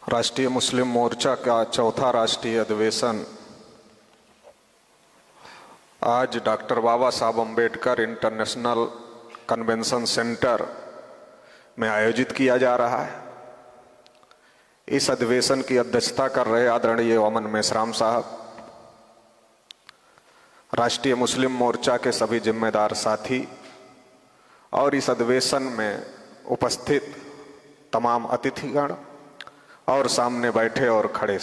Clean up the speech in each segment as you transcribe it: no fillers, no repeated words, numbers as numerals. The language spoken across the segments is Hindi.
राष्ट्रीय मुस्लिम मोर्चा का चौथा राष्ट्रीय अधिवेशन आज डॉक्टर बाबा Saheb Ambedkar international convention centre में आयोजित किया जा रहा है। इस अधिवेशन की अध्यक्षता कर रहे आदरणीय अमन मेश्राम साहब, राष्ट्रीय मुस्लिम मोर्चा के सभी जिम्मेदार साथी और इस अधिवेशन में उपस्थित तमाम अतिथिगण और सामने बैठे और खड़े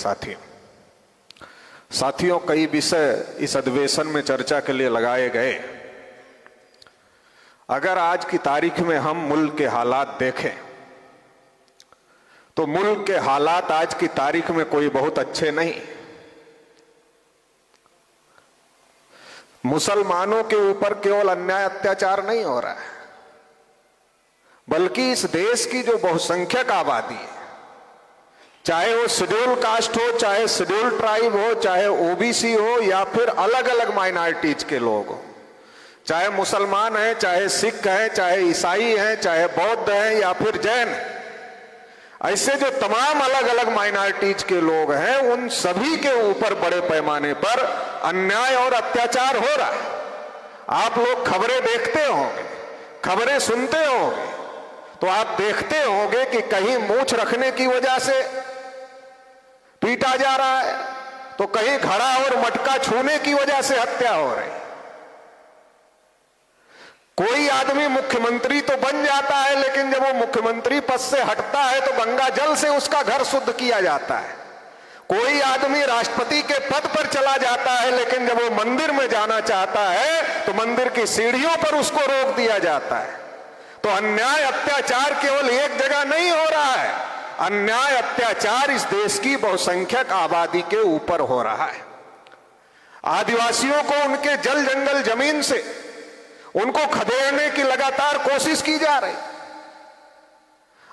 साथियों, कई विषय इस अधिवेशन में चर्चा के लिए लगाए गए। अगर आज की तारीख में हम मुल्क के हालात देखें तो मुल्क के हालात आज की तारीख में कोई बहुत अच्छे नहीं। मुसलमानों के ऊपर केवल अन्याय अत्याचार नहीं हो रहा है, बल्कि इस देश की जो बहुसंख्यक आबादी है, चाहे वो शेड्यूल कास्ट हो, चाहे शेड्यूल ट्राइब हो, चाहे ओबीसी हो या फिर अलग अलग माइनॉरिटीज के लोग हो, चाहे मुसलमान हैं, चाहे सिख हैं, चाहे ईसाई हैं, चाहे बौद्ध हैं या फिर जैन, ऐसे जो तमाम अलग अलग माइनॉरिटीज के लोग हैं, उन सभी के ऊपर बड़े पैमाने पर अन्याय और अत्याचार हो रहा है। आप लोग खबरें देखते होंगे, खबरें सुनते होंगे, तो आप देखते होंगे कि कहीं मूंछ रखने की वजह से पीटा जा रहा है, तो कहीं घड़ा और मटका छूने की वजह से हत्या हो रही। कोई आदमी मुख्यमंत्री तो बन जाता है, लेकिन जब वो मुख्यमंत्री पद से हटता है तो गंगा जल से उसका घर शुद्ध किया जाता है। कोई आदमी राष्ट्रपति के पद पर चला जाता है, लेकिन जब वो मंदिर में जाना चाहता है तो मंदिर की सीढ़ियों पर उसको रोक दिया जाता है। तो अन्याय अत्याचार केवल एक जगह नहीं हो रहा है, अन्याय अत्याचार इस देश की बहुसंख्यक आबादी के ऊपर हो रहा है। आदिवासियों को उनके जल जंगल जमीन से उनको खदेड़ने की लगातार कोशिश की जा रही,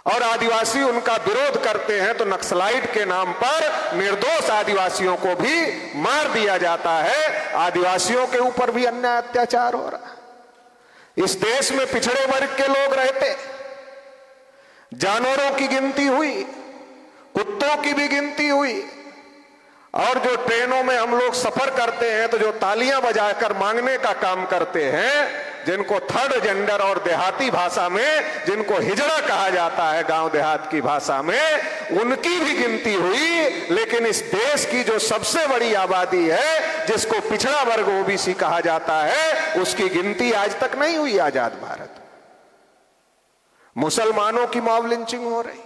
और आदिवासी उनका विरोध करते हैं तो नक्सलाइट के नाम पर निर्दोष आदिवासियों को भी मार दिया जाता है। आदिवासियों के ऊपर भी अन्याय अत्याचार हो रहा है। इस देश में पिछड़े वर्ग के लोग रहते, जानवरों की गिनती हुई, कुत्तों की भी गिनती हुई, और जो ट्रेनों में हम लोग सफर करते हैं तो जो तालियां बजाकर मांगने का काम करते हैं, जिनको थर्ड जेंडर और देहाती भाषा में जिनको हिजड़ा कहा जाता है, गांव देहात की भाषा में, उनकी भी गिनती हुई। लेकिन इस देश की जो सबसे बड़ी आबादी है, जिसको पिछड़ा वर्ग ओबीसी कहा जाता है, उसकी गिनती आज तक नहीं हुई। आजाद भारत मुसलमानों की मॉब लिंचिंग हो रही,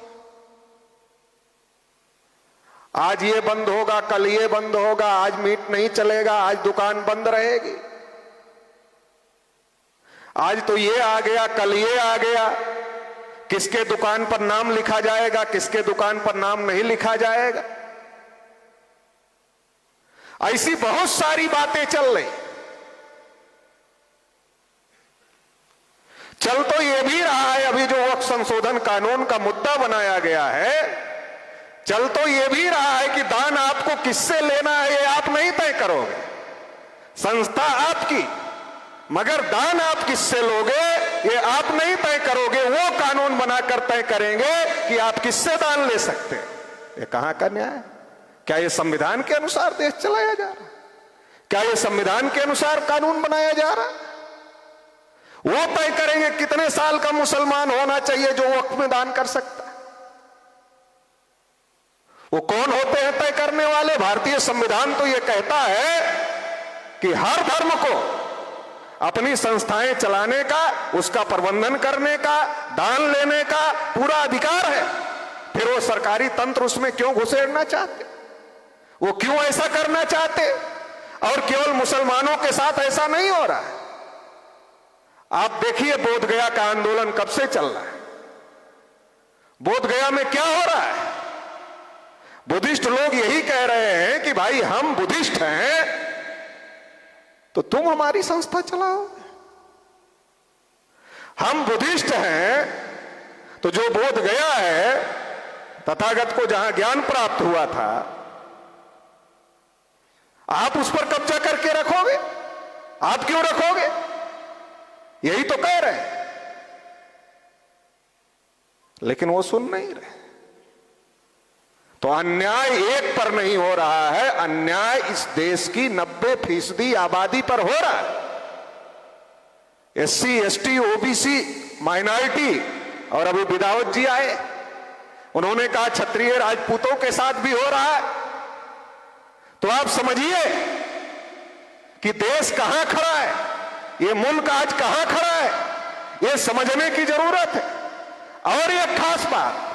आज ये बंद होगा, कल ये बंद होगा, आज मीट नहीं चलेगा, आज दुकान बंद रहेगी, आज तो ये आ गया, कल ये आ गया, किसके दुकान पर नाम लिखा जाएगा, किसके दुकान पर नाम नहीं लिखा जाएगा, ऐसी बहुत सारी बातें चल रही। चल तो ये भी रहा है, अभी जो वक्फ संशोधन कानून का मुद्दा बनाया गया है, चल तो ये भी रहा है कि दान आपको किससे लेना है ये आप नहीं तय करोगे, संस्था आपकी, मगर दान आप किससे लोगे ये आप नहीं तय करोगे। वो कानून बनाकर तय करेंगे कि आप किससे दान ले सकते हैं। ये कहां का न्याय? क्या ये संविधान के अनुसार देश चलाया जा रहा है? क्या ये संविधान के अनुसार कानून बनाया जा रहा है? वो तय करेंगे कितने साल का मुसलमान होना चाहिए जो वक्फ में दान कर सकता है। वो कौन होते हैं तय करने वाले? भारतीय संविधान तो ये कहता है कि हर धर्म को अपनी संस्थाएं चलाने का, उसका प्रबंधन करने का, दान लेने का पूरा अधिकार है। फिर वो सरकारी तंत्र उसमें क्यों घुसेड़ना चाहते? वो क्यों ऐसा करना चाहते? और केवल मुसलमानों के साथ ऐसा नहीं हो रहा है। आप देखिए बोधगया का आंदोलन कब से चल रहा है। बोधगया में क्या हो रहा है? बुद्धिस्ट लोग यही कह रहे हैं कि भाई हम बुद्धिस्ट हैं तो तुम हमारी संस्था चलाओ। हम बुद्धिस्ट हैं तो जो बोध गया है, तथागत को जहां ज्ञान प्राप्त हुआ था, आप उस पर कब्जा करके रखोगे? आप क्यों रखोगे? यही तो कह रहे हैं, लेकिन वो सुन नहीं रहे। तो अन्याय एक पर नहीं हो रहा है, अन्याय इस देश की 90% आबादी पर हो रहा है। SC, ST, OBC, माइनॉरिटी, और अभी बिदावत जी आए, उन्होंने कहा क्षत्रिय राजपूतों के साथ भी हो रहा है। तो आप समझिए कि देश कहां खड़ा है, ये मुल्क आज कहां खड़ा है, ये समझने की जरूरत है। और एक खास बात,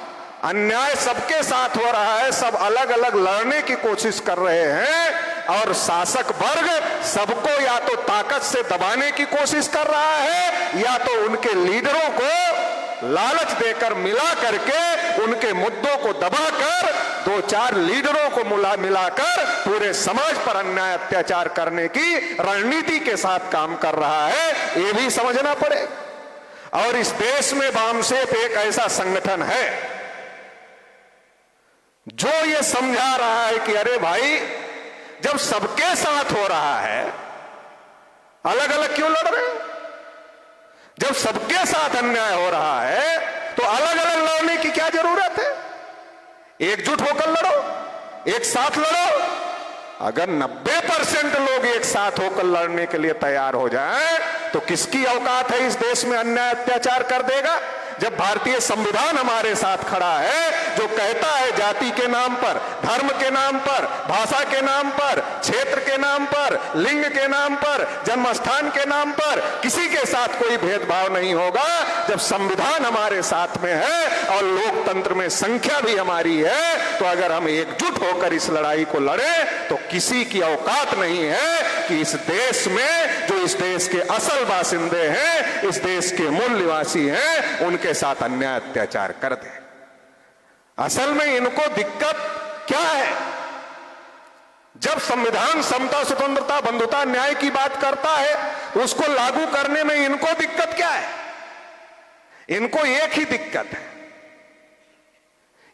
अन्याय सबके साथ हो रहा है, सब अलग अलग लड़ने की कोशिश कर रहे हैं, और शासक वर्ग सबको या तो ताकत से दबाने की कोशिश कर रहा है, या तो उनके लीडरों को लालच देकर मिला करके उनके मुद्दों को दबाकर 2-4 लीडरों को मिलाकर पूरे समाज पर अन्याय अत्याचार करने की रणनीति के साथ काम कर रहा है। ये भी समझना पड़ेगा। और इस देश में वामसेप एक ऐसा संगठन है जो ये समझा रहा है कि अरे भाई, जब सबके साथ हो रहा है, अलग अलग क्यों लड़ रहे हैं? जब सबके साथ अन्याय हो रहा है तो अलग अलग लड़ने की क्या जरूरत है? एकजुट होकर लड़ो, एक साथ लड़ो। अगर 90% लोग एक साथ होकर लड़ने के लिए तैयार हो जाएं, तो किसकी औकात है इस देश में अन्याय अत्याचार कर देगा? जब भारतीय संविधान हमारे साथ खड़ा है, जो कहता है जाति के नाम पर, धर्म के नाम पर, भाषा के नाम पर, क्षेत्र के नाम पर, लिंग के नाम पर, जन्मस्थान के नाम पर किसी के साथ कोई भेदभाव नहीं होगा, जब संविधान हमारे साथ में है और लोकतंत्र में संख्या भी हमारी है, तो अगर हम एकजुट होकर इस लड़ाई को लड़ें तो किसी की औकात नहीं है कि इस देश में, जो इस देश के असल बासिंदे हैं, इस देश के मूल निवासी हैं, उनके साथ अन्याय अत्याचार कर दे। असल में इनको दिक्कत क्या है? जब संविधान समता, स्वतंत्रता, बंधुता, न्याय की बात करता है तो उसको लागू करने में इनको दिक्कत क्या है? इनको एक ही दिक्कत है,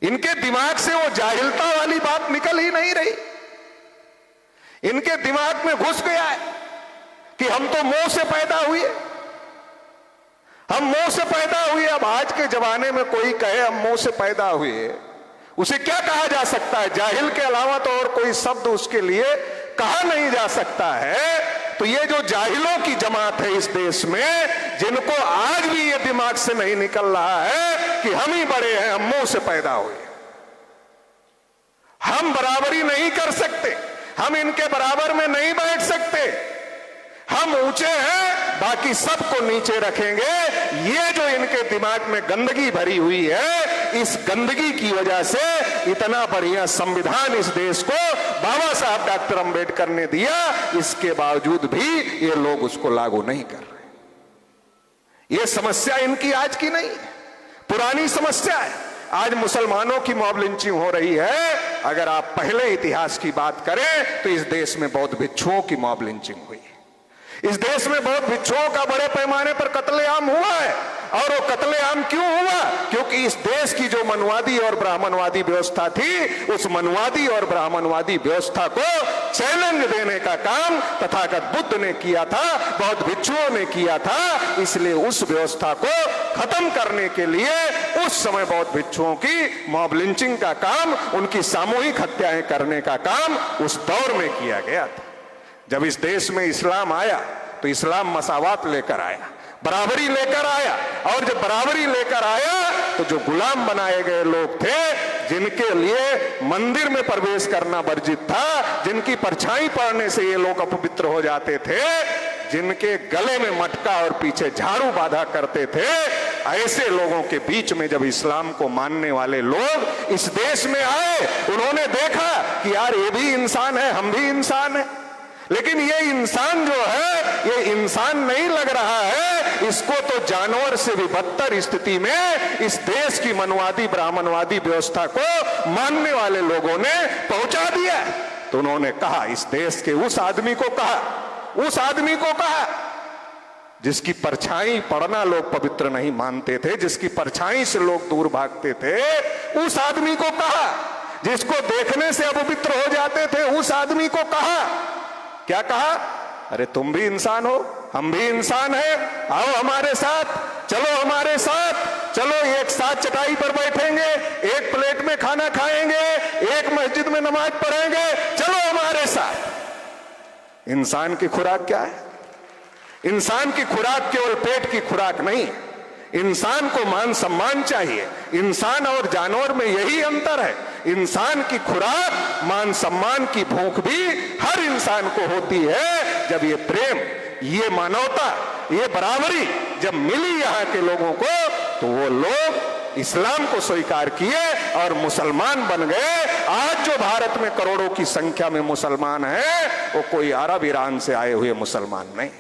इनके दिमाग से वो जाहिलता वाली बात निकल ही नहीं रही। इनके दिमाग में घुस गया है कि हम तो मोह से पैदा हुए, हम मोह से पैदा हुए। अब आज के जमाने में कोई कहे हम मोह से पैदा हुए, उसे क्या कहा जा सकता है? जाहिल के अलावा तो और कोई शब्द उसके लिए कहा नहीं जा सकता है। तो ये जो जाहिलों की जमात है इस देश में, जिनको आज भी ये दिमाग से नहीं निकल रहा है कि हम ही बड़े हैं, हम मोह से पैदा हुए, हम बराबरी नहीं कर सकते, हम इनके बराबर में नहीं बैठ सकते, हम ऊंचे हैं, बाकी सबको नीचे रखेंगे। ये जो इनके दिमाग में गंदगी भरी हुई है, इस गंदगी की वजह से इतना बढ़िया संविधान इस देश को बाबा साहब डॉक्टर अंबेडकर ने दिया, इसके बावजूद भी ये लोग उसको लागू नहीं कर रहे। ये समस्या इनकी आज की नहीं, पुरानी समस्या है। आज मुसलमानों की मॉब लिंचिंग हो रही है। अगर आप पहले इतिहास की बात करें तो इस देश में बौद्ध भिक्षुओं की मॉब लिंचिंग हुई। इस देश में बहुत भिक्षुओं का बड़े पैमाने पर कत्लेआम हुआ है। और वो कत्लेआम क्यों हुआ? क्योंकि इस देश की जो मनुवादी और ब्राह्मणवादी व्यवस्था थी, उस मनुवादी और ब्राह्मणवादी व्यवस्था को चैलेंज देने का काम तथागत बुद्ध ने किया था, बौद्ध भिक्षुओं ने किया था। इसलिए उस व्यवस्था को खत्म करने के लिए उस समय बौद्ध भिक्षुओं की मॉब लिंचिंग का काम, उनकी सामूहिक हत्याएं करने का काम उस दौर में किया गया था। जब इस देश में इस्लाम आया तो इस्लाम मसावात लेकर आया, बराबरी लेकर आया। और जब बराबरी लेकर आया तो जो गुलाम बनाए गए लोग थे, जिनके लिए मंदिर में प्रवेश करना वर्जित था, जिनकी परछाई पड़ने से ये लोग अपवित्र हो जाते थे, जिनके गले में मटका और पीछे झाड़ू बांधा करते थे, ऐसे लोगों के बीच में जब इस्लाम को मानने वाले लोग इस देश में आए, उन्होंने देखा कि यार ये भी इंसान है, हम भी इंसान है। लेकिन ये इंसान जो है, ये इंसान नहीं लग रहा है, इसको तो जानवर से भी बदतर स्थिति में इस देश की मनुवादी ब्राह्मणवादी व्यवस्था को मानने वाले लोगों ने पहुंचा दिया। तो उन्होंने कहा, इस देश के उस आदमी को कहा, उस आदमी को कहा जिसकी परछाई पड़ना लोग पवित्र नहीं मानते थे, जिसकी परछाई से लोग दूर भागते थे, उस आदमी को कहा, जिसको देखने से अपवित्र हो जाते थे, उस आदमी को कहा। क्या कहा? अरे तुम भी इंसान हो, हम भी इंसान हैं, आओ हमारे साथ, चलो हमारे साथ, चलो एक साथ चटाई पर बैठेंगे, एक प्लेट में खाना खाएंगे, एक मस्जिद में नमाज पढ़ेंगे, चलो हमारे साथ। इंसान की खुराक क्या है? इंसान की खुराक केवल पेट की खुराक नहीं, इंसान को मान सम्मान चाहिए। इंसान और जानवर में यही अंतर है। इंसान की खुराक मान सम्मान की भूख भी हर इंसान को होती है। जब ये प्रेम, ये मानवता, ये बराबरी जब मिली यहाँ के लोगों को, तो वो लोग इस्लाम को स्वीकार किए और मुसलमान बन गए। आज जो भारत में करोड़ों की संख्या में मुसलमान हैं, वो कोई अरब ईरान से आए हुए मुसलमान नहीं,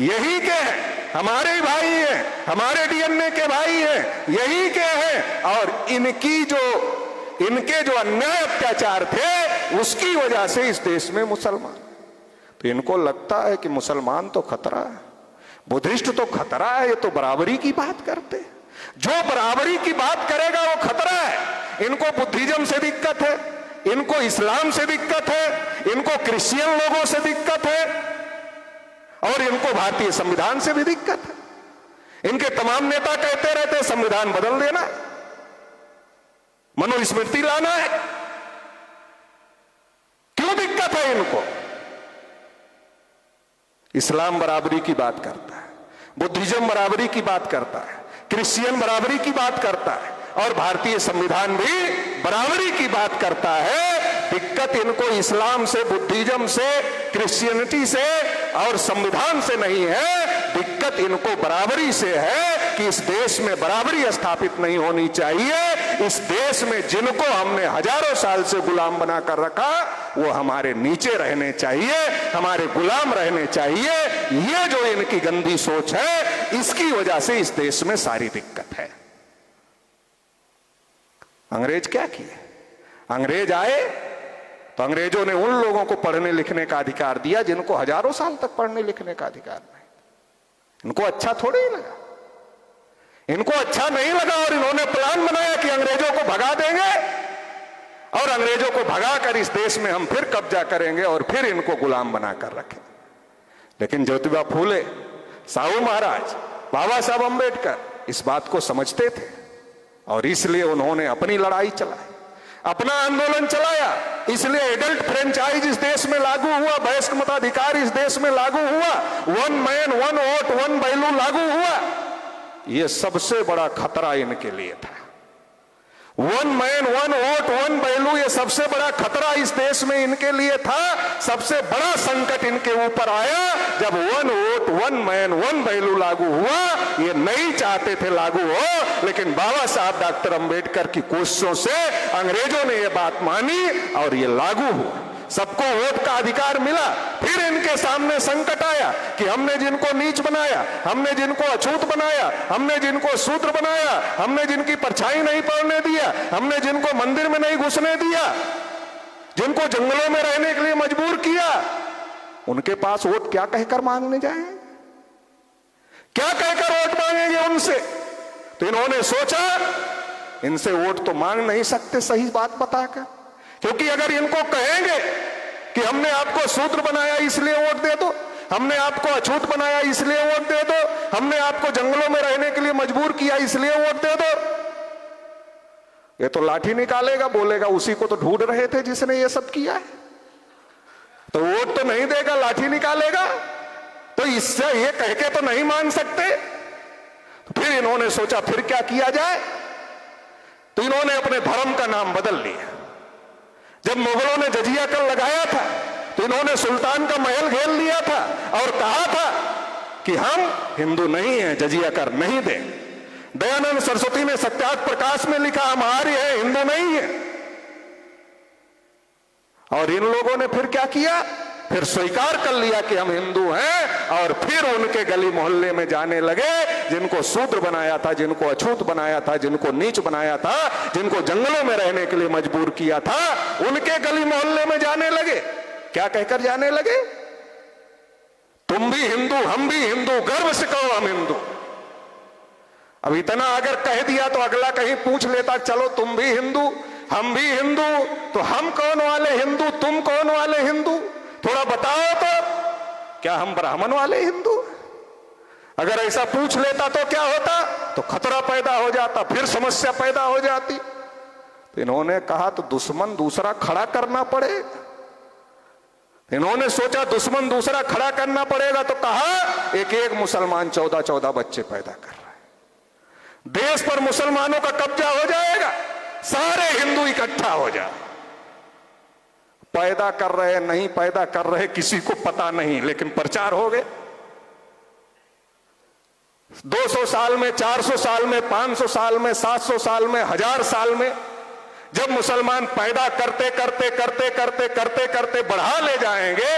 यही के हैं, हमारे भाई हैं, हमारे डीएनए के भाई हैं, यही के हैं। और इनके जो अन्याय अत्याचार थे, उसकी वजह से इस देश में मुसलमान। तो इनको लगता है कि मुसलमान तो खतरा है, बुद्धिस्ट तो खतरा है, ये तो बराबरी की बात करते। जो बराबरी की बात करेगा वो खतरा है। इनको बुद्धिज्म से दिक्कत है, इनको इस्लाम से दिक्कत है, इनको क्रिश्चियन लोगों से दिक्कत है, और इनको भारतीय संविधान से भी दिक्कत है। इनके तमाम नेता कहते रहते संविधान बदल देना है, मनुस्मृति लाना है। क्यों दिक्कत है इनको? इस्लाम बराबरी की बात करता है, बुद्धिज्म बराबरी की बात करता है, क्रिश्चियन बराबरी की बात करता है, और भारतीय संविधान भी बराबरी की बात करता है। दिक्कत इनको इस्लाम से, बुद्धिज्म से, क्रिश्चियनिटी से और संविधान से नहीं है, दिक्कत इनको बराबरी से है कि इस देश में बराबरी स्थापित नहीं होनी चाहिए। इस देश में जिनको हमने हजारों साल से गुलाम बनाकर रखा, वो हमारे नीचे रहने चाहिए, हमारे गुलाम रहने चाहिए। ये जो इनकी गंदी सोच है, इसकी वजह से इस देश में सारी दिक्कत है। अंग्रेज क्या किए? अंग्रेज आए तो अंग्रेजों ने उन लोगों को पढ़ने लिखने का अधिकार दिया जिनको हजारों साल तक पढ़ने लिखने का अधिकार नहीं। इनको अच्छा थोड़ी ही लगा, इनको अच्छा नहीं लगा, और इन्होंने प्लान बनाया कि अंग्रेजों को भगा देंगे और अंग्रेजों को भगाकर इस देश में हम फिर कब्जा करेंगे और फिर इनको गुलाम बनाकर रखें। लेकिन ज्योतिबा फूले, साहू महाराज, बाबा साहब अंबेडकर इस बात को समझते थे, और इसलिए उन्होंने अपनी लड़ाई चलाई, अपना आंदोलन चलाया। इसलिए एडल्ट फ्रेंचाइज इस देश में लागू हुआ, वयस्क मताधिकार इस देश में लागू हुआ, 1 मैन 1 वोट 1 वैल्यू लागू हुआ। यह सबसे बड़ा खतरा इनके लिए था। 1 मैन 1 वोट 1 वैल्यू, ये सबसे बड़ा खतरा इस देश में इनके लिए था। सबसे बड़ा संकट इनके ऊपर आया जब 1 वोट 1 मैन 1 वैल्यू लागू हुआ। ये नहीं चाहते थे लागू हो, लेकिन बाबा साहब डॉक्टर अंबेडकर की कोशिशों से अंग्रेजों ने ये बात मानी और ये लागू हुआ। सबको वोट का अधिकार मिला। फिर इनके सामने संकट आया कि हमने जिनको नीच बनाया, हमने जिनको अछूत बनाया, हमने जिनको शूद्र बनाया, हमने जिनकी परछाई नहीं पड़ने दिया, हमने जिनको मंदिर में नहीं घुसने दिया, जिनको जंगलों में रहने के लिए मजबूर किया, उनके पास वोट क्या कहकर मांगने जाए? क्या कहकर वोट मांगेंगे उनसे? तो इन्होंने सोचा इनसे वोट तो मांग नहीं सकते सही बात बताकर, क्योंकि अगर इनको कहेंगे कि हमने आपको शूद्र बनाया इसलिए वोट दे दो, हमने आपको अछूत बनाया इसलिए वोट दे दो, हमने आपको जंगलों में रहने के लिए मजबूर किया इसलिए वोट दे दो, ये तो लाठी निकालेगा, बोलेगा उसी को तो ढूंढ रहे थे जिसने ये सब किया है। तो वोट तो नहीं देगा, लाठी निकालेगा। तो इससे ये कह के तो नहीं मान सकते। तो फिर इन्होंने सोचा फिर क्या किया जाए। तो इन्होंने अपने धर्म का नाम बदल लिया। जब मुगलों ने जजिया कर लगाया था तो इन्होंने सुल्तान का महल घेर लिया था और कहा था कि हम हिंदू नहीं हैं, जजिया कर नहीं दें। दयानंद सरस्वती ने सत्याग्रह प्रकाश में लिखा हम आर्य हैं, हिंदू नहीं है। और इन लोगों ने फिर क्या किया? फिर स्वीकार कर लिया कि हम हिंदू हैं, और फिर उनके गली मोहल्ले में जाने लगे। जिनको शूद्र बनाया था, जिनको अछूत बनाया था, जिनको नीच बनाया था, जिनको जंगलों में रहने के लिए मजबूर किया था, उनके गली मोहल्ले में जाने लगे। क्या कहकर जाने लगे? तुम भी हिंदू, हम भी हिंदू, गर्व से कहो हम हिंदू। अब इतना अगर कह दिया तो अगला कहीं पूछ लेता चलो तुम भी हिंदू, हम भी हिंदू, तो हम कौन वाले हिंदू, तुम कौन वाले हिंदू, थोड़ा बताओ तो। क्या हम ब्राह्मण वाले हिंदू? अगर ऐसा पूछ लेता तो क्या होता? तो खतरा पैदा हो जाता, फिर समस्या पैदा हो जाती। तो इन्होंने कहा तो दुश्मन दूसरा खड़ा करना पड़ेगा। इन्होंने सोचा दुश्मन दूसरा खड़ा करना पड़ेगा, तो कहा एक एक मुसलमान 14-14 बच्चे पैदा कर रहे हैं, देश पर मुसलमानों का कब्जा हो जाएगा, सारे हिंदू इकट्ठा हो जाए। पैदा कर रहे नहीं पैदा कर रहे किसी को पता नहीं, लेकिन प्रचार हो गए। 200 साल में, 400 साल में, 500 साल में, 700 साल में, 1000 साल में जब मुसलमान पैदा करते करते करते करते करते करते बढ़ा ले जाएंगे,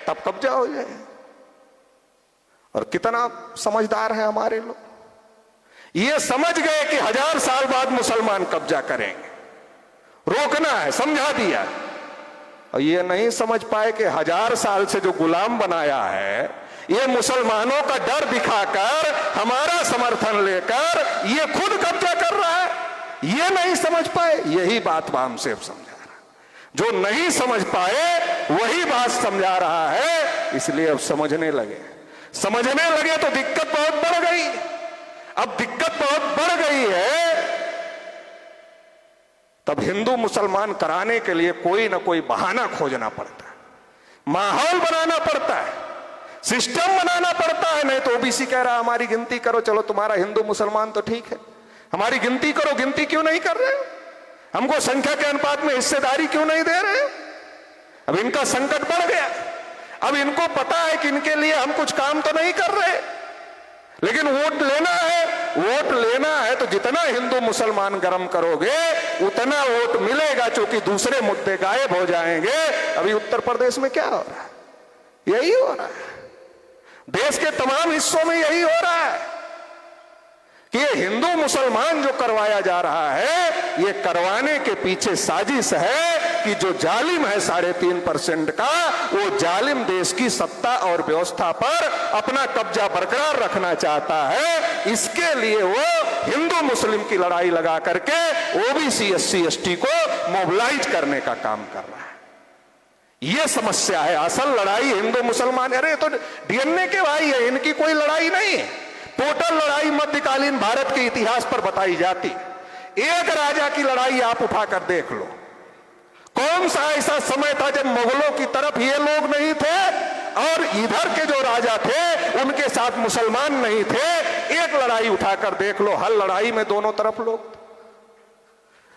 तब कब्जा हो जाए। और कितना समझदार है हमारे लोग, ये समझ गए कि 1000 साल बाद मुसलमान कब्जा करेंगे, रोकना है, समझा दिया। और ये नहीं समझ पाए कि 1000 साल से जो गुलाम बनाया है, ये मुसलमानों का डर दिखाकर, हमारा समर्थन लेकर ये खुद कब्जा कर रहा है। ये नहीं समझ पाए, यही बात हमसे अब समझा रहा। जो नहीं समझ पाए वही बात समझा रहा है, इसलिए अब समझने लगे। समझने लगे तो दिक्कत बहुत बढ़ गई। अब दिक्कत बहुत बढ़ गई है, तब हिंदू मुसलमान कराने के लिए कोई ना कोई बहाना खोजना पड़ता है, माहौल बनाना पड़ता है, सिस्टम बनाना पड़ता है। नहीं तो ओबीसी कह रहा हमारी गिनती करो, चलो तुम्हारा हिंदू मुसलमान तो ठीक है, हमारी गिनती करो। गिनती क्यों नहीं कर रहे? हमको संख्या के अनुपात में हिस्सेदारी क्यों नहीं दे रहे? अब इनका संकट बढ़ गया। अब इनको पता है कि इनके लिए हम कुछ काम तो नहीं कर रहे, लेकिन वोट लेना है। वोट लेना है तो जितना हिंदू मुसलमान गर्म करोगे उतना वोट मिलेगा, क्योंकि दूसरे मुद्दे गायब हो जाएंगे। अभी उत्तर प्रदेश में क्या हो रहा है? यही हो रहा है। देश के तमाम हिस्सों में यही हो रहा है कि ये हिंदू मुसलमान जो करवाया जा रहा है, ये करवाने के पीछे साजिश है कि जो जालिम है 3.5% का, वो जालिम देश की सत्ता और व्यवस्था पर अपना कब्जा बरकरार रखना चाहता है। इसके लिए वो हिंदू मुस्लिम की लड़ाई लगा करके ओबीसी SC ST को मोबिलाइज करने का काम कर रहा है। ये समस्या है। असल लड़ाई हिंदू मुसलमान, अरे तो DNA के भाई है, इनकी कोई लड़ाई नहीं है। टोटल लड़ाई मध्यकालीन भारत के इतिहास पर बताई जाती। एक राजा की लड़ाई आप उठाकर देख लो, कौन सा ऐसा समय था जब मुगलों की तरफ ये लोग नहीं थे और इधर के जो राजा थे उनके साथ मुसलमान नहीं थे? एक लड़ाई उठाकर देख लो, हर लड़ाई में दोनों तरफ लोग,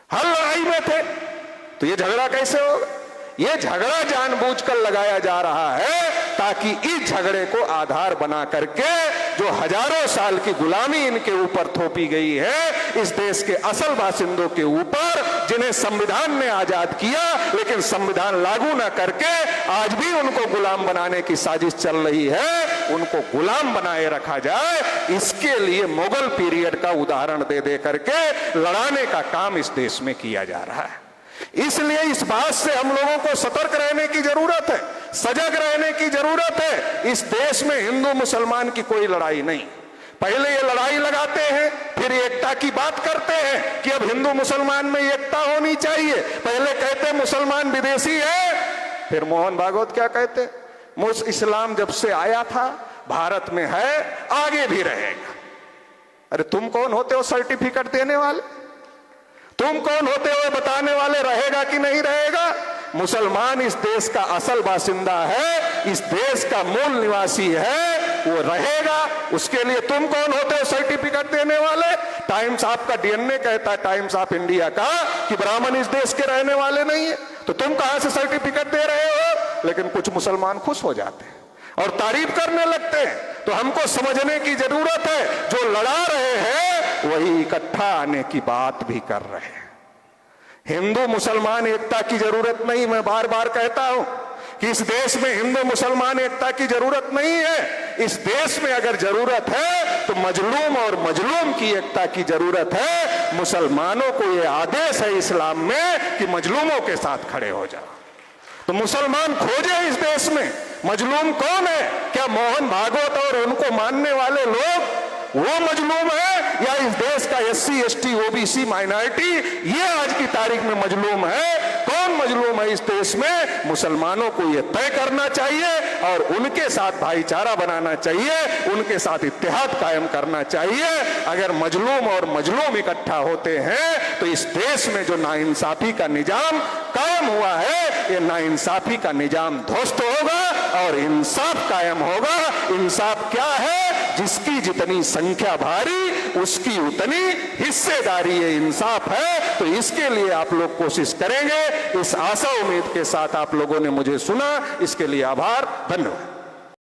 हर लड़ाई में थे। तो ये झगड़ा कैसे होगा? ये झगड़ा जानबूझकर लगाया जा रहा है ताकि इस झगड़े को आधार बना करके जो हजारों साल की गुलामी इनके ऊपर थोपी गई है, इस देश के असल बासिंदों के ऊपर, जिन्हें संविधान ने आजाद किया लेकिन संविधान लागू न करके आज भी उनको गुलाम बनाने की साजिश चल रही है, उनको गुलाम बनाए रखा जाए। इसके लिए मुगल पीरियड का उदाहरण दे दे करके लड़ाने का काम इस देश में किया जा रहा है। इसलिए इस बात से हम लोगों को सतर्क रहने की जरूरत है, सजग रहने की जरूरत है। इस देश में हिंदू मुसलमान की कोई लड़ाई नहीं। पहले ये लड़ाई लगाते हैं, फिर एकता की बात करते हैं कि अब हिंदू मुसलमान में एकता होनी चाहिए। पहले कहते मुसलमान विदेशी है, फिर मोहन भागवत क्या कहते? इस्लाम जब से आया था भारत में है, आगे भी रहेगा। अरे तुम कौन होते हो सर्टिफिकेट देने वाले? तुम कौन होते हो बताने वाले रहेगा कि नहीं रहेगा? मुसलमान इस देश का असल बासिंदा है, इस देश का मूल निवासी है, वो रहेगा। उसके लिए तुम कौन होते हो सर्टिफिकेट देने वाले? टाइम्स आपका DNA कहता है, टाइम्स ऑफ इंडिया का, कि ब्राह्मण इस देश के रहने वाले नहीं है, तो तुम कहां से सर्टिफिकेट दे रहे हो? लेकिन कुछ मुसलमान खुश हो जाते हैं और तारीफ करने लगते हैं। तो हमको समझने की जरूरत है, जो लड़ा रहे हैं वही इकट्ठा आने की बात भी कर रहे हैं। हिंदू मुसलमान एकता की जरूरत नहीं। मैं बार बार कहता हूं कि इस देश में हिंदू मुसलमान एकता की जरूरत नहीं है। इस देश में अगर जरूरत है तो मजलूम और मजलूम की एकता की जरूरत है। मुसलमानों को यह आदेश है इस्लाम में कि मजलूमों के साथ खड़े हो जाओ। तो मुसलमान खोजे इस देश में मजलूम कौन है? क्या मोहन भागवत और उनको मानने वाले लोग वो मजलूम है, या इस देश का SC ST OBC माइनॉरिटी ये आज की तारीख में मजलूम है? कौन मजलूम है इस देश में, मुसलमानों को यह तय करना चाहिए और उनके साथ भाईचारा बनाना चाहिए, उनके साथ इत्तेहाद कायम करना चाहिए। अगर मजलूम और मजलूम इकट्ठा होते हैं तो इस देश में जो नाइंसाफी का निजाम कायम हुआ है, ये नाइंसाफी का निजाम ध्वस्त होगा और इंसाफ कायम होगा। इंसाफ क्या है? जिसकी जितनी संख्या भारी उसकी उतनी हिस्सेदारी, ये इंसाफ है। तो इसके लिए आप लोग कोशिश करेंगे। इस आशा उम्मीद के साथ आप लोगों ने मुझे सुना, इसके लिए आभार, धन्यवाद।